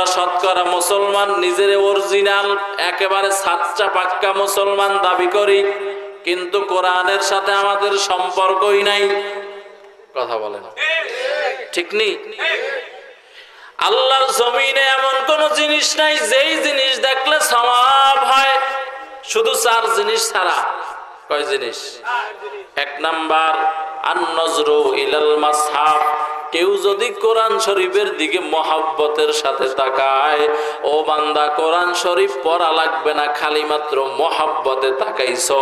আমরা শতকরা মুসলমান নিজের অরিজিনাল একেবারে সাচ্চা পাক্কা মুসলমান দাবি করি, কিন্তু কোরআনের সাথে আমাদের সম্পর্কই নাই। কথা বলেন ঠিক নেই? আল্লাহর জমিনে এমন কোন জিনিস নাই যেই জিনিস দেখলে সওয়াব হয়, শুধু 4 জিনিস ছাড়া। কয় জিনিস? 1 নাম্বার আন-নজরু ইলাল মাসহাফ। কেউ যদি কোরআন শরীফের দিকে মহব্বতের সাথে তাকায়, ও বান্দা কোরআন শরীফ পড়া লাগবে না, খালি মাত্র মহব্বতে তাকাইছো,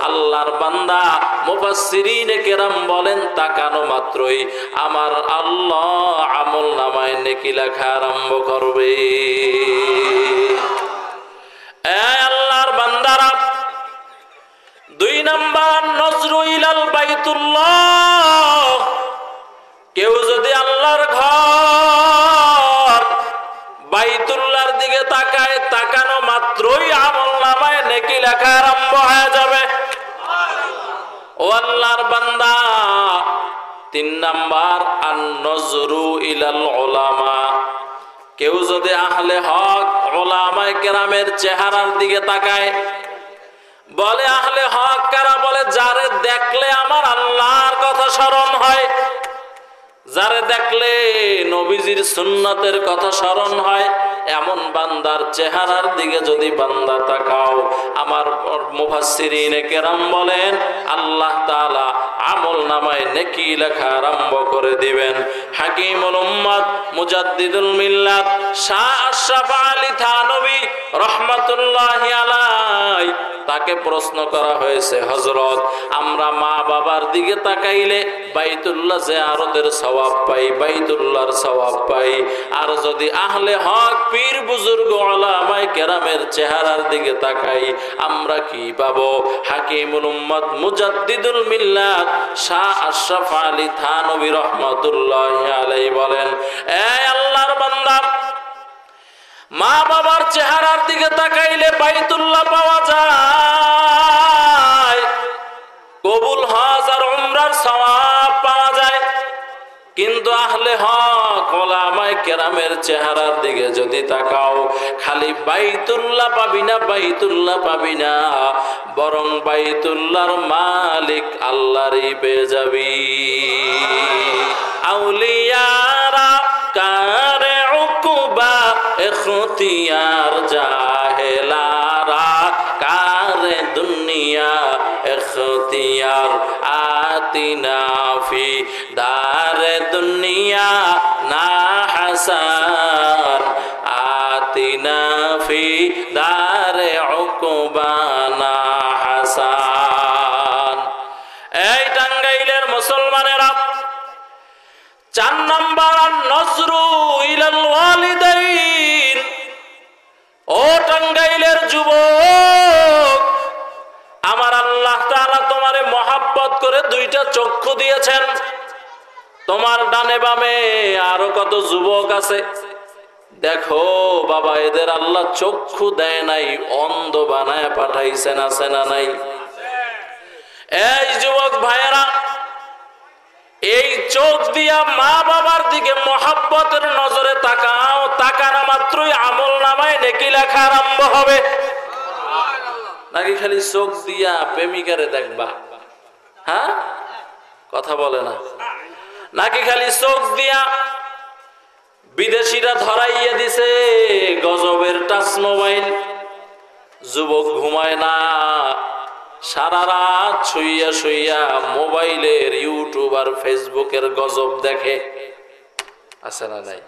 আল্লাহর বান্দা মুফাসসিরিনে কেরাম বলেন তাকানো মাত্রই আমার আল্লাহ আমল নামায় নেকি লেখা আরম্ভ করবে। আল্লাহর বান্দারা, 2 নাম্বার নজরু ইলাল বাইতুল্লাহ। কেউ যদি আল্লাহর ঘর বাইতুল্লাহর দিকে তাকায়, তাকানো মাত্রই আমলনামায় নেকি লেখা আরম্ভ হয়ে যাবে। ও আল্লাহর বান্দা, 3 নাম্বার আন-নজরু ইলাল উলামা। কেউ যদি আহলে হক উলামায়ে কেরামের চেহারার দিকে তাকায়, বলে আহলে হক কারা? বলে যারে দেখলে আমার আল্লাহর কথা স্মরণ হয়, যারে দেখলে নবীজির সুন্নতের কথা স্মরণ হয়, এমন বান্দার চেহারার দিকে যদি বান্দা তাকাও, আমার মুফাসসিরিনে কেরাম বলেন আল্লাহ তাআলা আমল নামায় নেকি লেখা আরম্ভ করে দিবেন। হাকিমুল উম্মাত মুজাদ্দিদুল মিল্লাত শাহ আশরাফ আলী থানভী রাহমাতুল্লাহি আলাইহি, তাকে প্রশ্ন করা হয়েছে, হযরত আমরা মা বাবার দিকে তাকাইলে বাইতুল্লাহ জিয়ারতের সওয়াব পাই, বাইতুল্লাহর সওয়াব পাই, আর যদি আহলে হক পীর বুজুর্গ উলামায়ে কেরামের চেহারার দিকে তাকাই আমরা কি পাবো? হাকিমুল উম্মাত মুজাদ্দিদুল মিল্লাত শাহ আশরাফ আলী থানভী রাহমাতুল্লাহি আলাইহি বলেন, এই আল্লাহর বান্দা, মা বাবার চেহারার দিকে তাকাইলে বাইতুল্লাহ পাওয়া যায়, কবুল হজ আর উমরার সওয়াব পাওয়া যায়। কিন্তু আহলে হক উলামায়ে কেরামের চেহারার দিকে যদি তাকাও, খালি বাইতুল্লাহ পাবি না, বাইতুল্লাহ পাবি না, বরং বাইতুল্লাহর মালিক আল্লাহরই পেয়ে যাবি। আউলিয়ারা কারে উকুবা ইখতিয়ার, জাহেলারা কারে দুনিয়া ইখতিয়ার, আতিনা ফি দারে দুনিয়া না হাসান, আতিনা ফি দারে উকুবা না হাসান। এই টাঙ্গাইলের মুসলমানেরা, 4 নাম্বার নজরু ইলাল ওয়ালিদাইন। ও টাঙ্গাইলের যুবক, আমার আল্লাহ তাআলা তোমারে মহব্বত করে 2টা চক্ষু দিয়েছেন। তোমার ডানে বামে আরো কত যুবক আছে, দেখো বাবা, এদের আল্লাহ চক্ষু দেয় নাই, অন্ধ বানায় পাঠাইছেন, আছে না নাই? এই যুবক ভাইয়েরা, এই চোখ দিয়া মা বাবার দিকে মহব্বতের নজরে তাকাও, তাকানো মাত্রই আমল নামায় নেকি লেখা আরম্ভ হবে। নাকি খালি চোখ দিয়া প্রেমিকারে দেখবা? হ্যাঁ, কথা বলে না। নাকি খালি চোখ দিয়া বিদেশিরা ধরাইয়া দিছে গজবের টাচ মোবাইল, যুবক ঘুমায় না, সারা রাত শুইয়া শুইয়া মোবাইলের ইউটিউব আর ফেসবুকের গজব দেখে, আছে না নাই?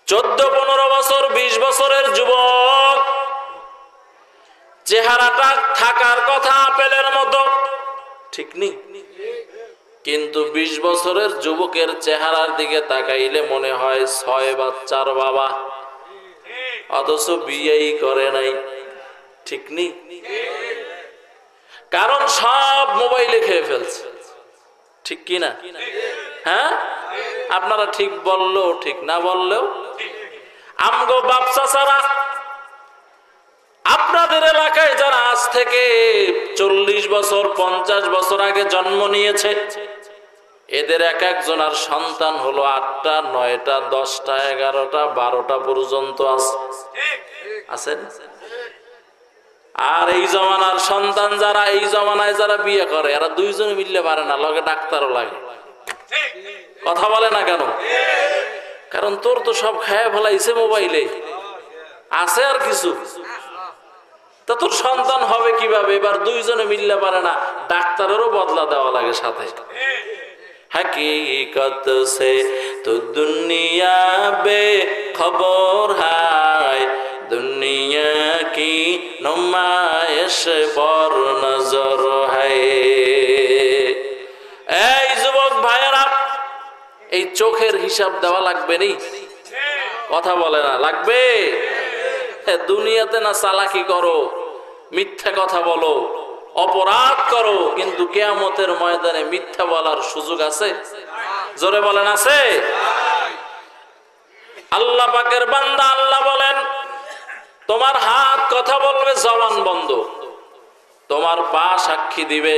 14-15 বছর 20 বছরের যুবক, চেহারাটা থাকার কথা আপেলের মতো, ঠিক নেই? কিন্তু 20 বছরের যুবকের চেহারার দিকে তাকাইলে মনে হয় 6 বাচ্চার বাবা, অথচ বিয়েই করে নাই, ঠিক নেই? কারণ সব মোবাইলে খেয়ে ফেলছে, ঠিক কি না? হ্যাঁ, আপনারা ঠিক বললেও ঠিক, না বললেও। আমগো বাপ চাচারা, আপনাদের এলাকায় যারা আজ থেকে 40 বছর 50 বছর আগে জন্ম নিয়েছে, এদের এক একজনের সন্তান হলো 8টা 9টা 10টা 11টা 12টা পর্যন্ত আছেন। আর এই জমানার সন্তান যারা, এই জমানায় যারা বিয়ে করে এরা দুইজনে মিললে পারে না, লগে ডাক্তারও লাগে। কথা বলে না কেন? কারণ তোর তো সব খায় ফেলাইছে মোবাইলে, আছে আর কিছু, তা তোর সন্তান হবে কিভাবে? এবার দুইজনে মিললে পারে না, ডাক্তারেরও বদলা দেওয়া লাগে সাথে। हकीकत से तो दुनिया बेखबर है, दुनिया की नुमाइश पर नजर है। এই যুবক ভাইয়েরা, এই চোখের হিসাব দেওয়া লাগবে নি? কথা বলে না, লাগবে? দুনিয়াতে না চালাকি করো, মিথ্যা কথা বলো, অপরাধ করো, কিন্তু কিয়ামতের ময়দানে মিথ্যা বলার সুযোগ আছে? জোরে বলেন, আছে? আল্লাহ পাকের বান্দা আল্লাহ বলেন, তোমার হাত কথা বলবে, জবান বন্ধ। তোমার পা সাক্ষী দিবে,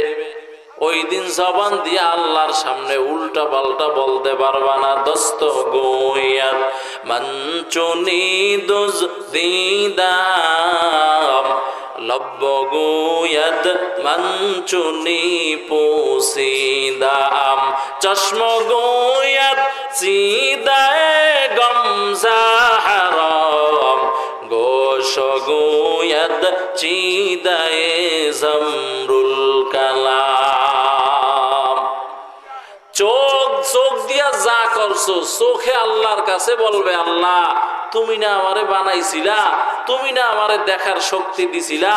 ওই দিন জবান দিয়ে আল্লাহর সামনে উল্টা পাল্টা বলতে পারবা না। দস্ত গোয়াত মঞ্চুনি দুজ দিদাম, লব্ব গোয়াত মঞ্চুনি পোসিদাম, চশম গোয়াত সিদায় গমজাহারাম, গোশ গোয়াত চিদায় জমরুল কালাম। চোখ দিয়া যা করছো, চোখে আল্লাহর কাছে বলবে, আল্লাহ তুমি না আমারে বানাইছিলা, তুমি না আমারে দেখার শক্তি দিছিলা।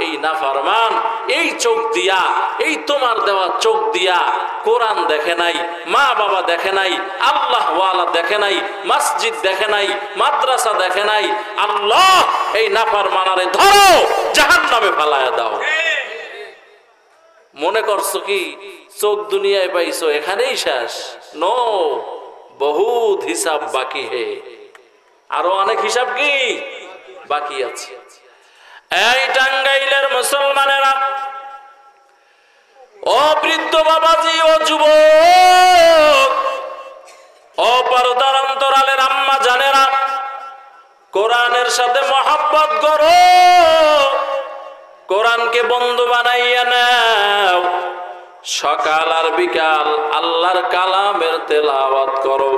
এই নাফরমান এই চোখ দিয়া, এই তোমার দেওয়া চোখ দিয়া কোরআন দেখে নাই, মা বাবা দেখে নাই, আল্লাহ ওয়ালা দেখে নাই, মসজিদ দেখে নাই, মাদ্রাসা দেখে নাই। আল্লাহ এই নাফরমানারে ধরো, জাহান্নামে ফেলায়া দাও। মনে করছো কি চোখ দুনিয়ায় পাইছো এখানেই শেষ? নো, বহুত হিসাব বাকি হে, আরো অনেক হিসাব কি বাকি আছে। এই টাঙ্গাইলের মুসলমানেরা, ও বৃদ্ধ বাবাজি, ও যুবক, ও পর্দার অন্তরালের আম্মা জানেরা, কোরআনের সাথে মহব্বত করো, কোরআনকে বন্ধু বানাইয়া নাও। সকাল আর বিকাল আল্লাহর কালামের তেলাওয়াত করো।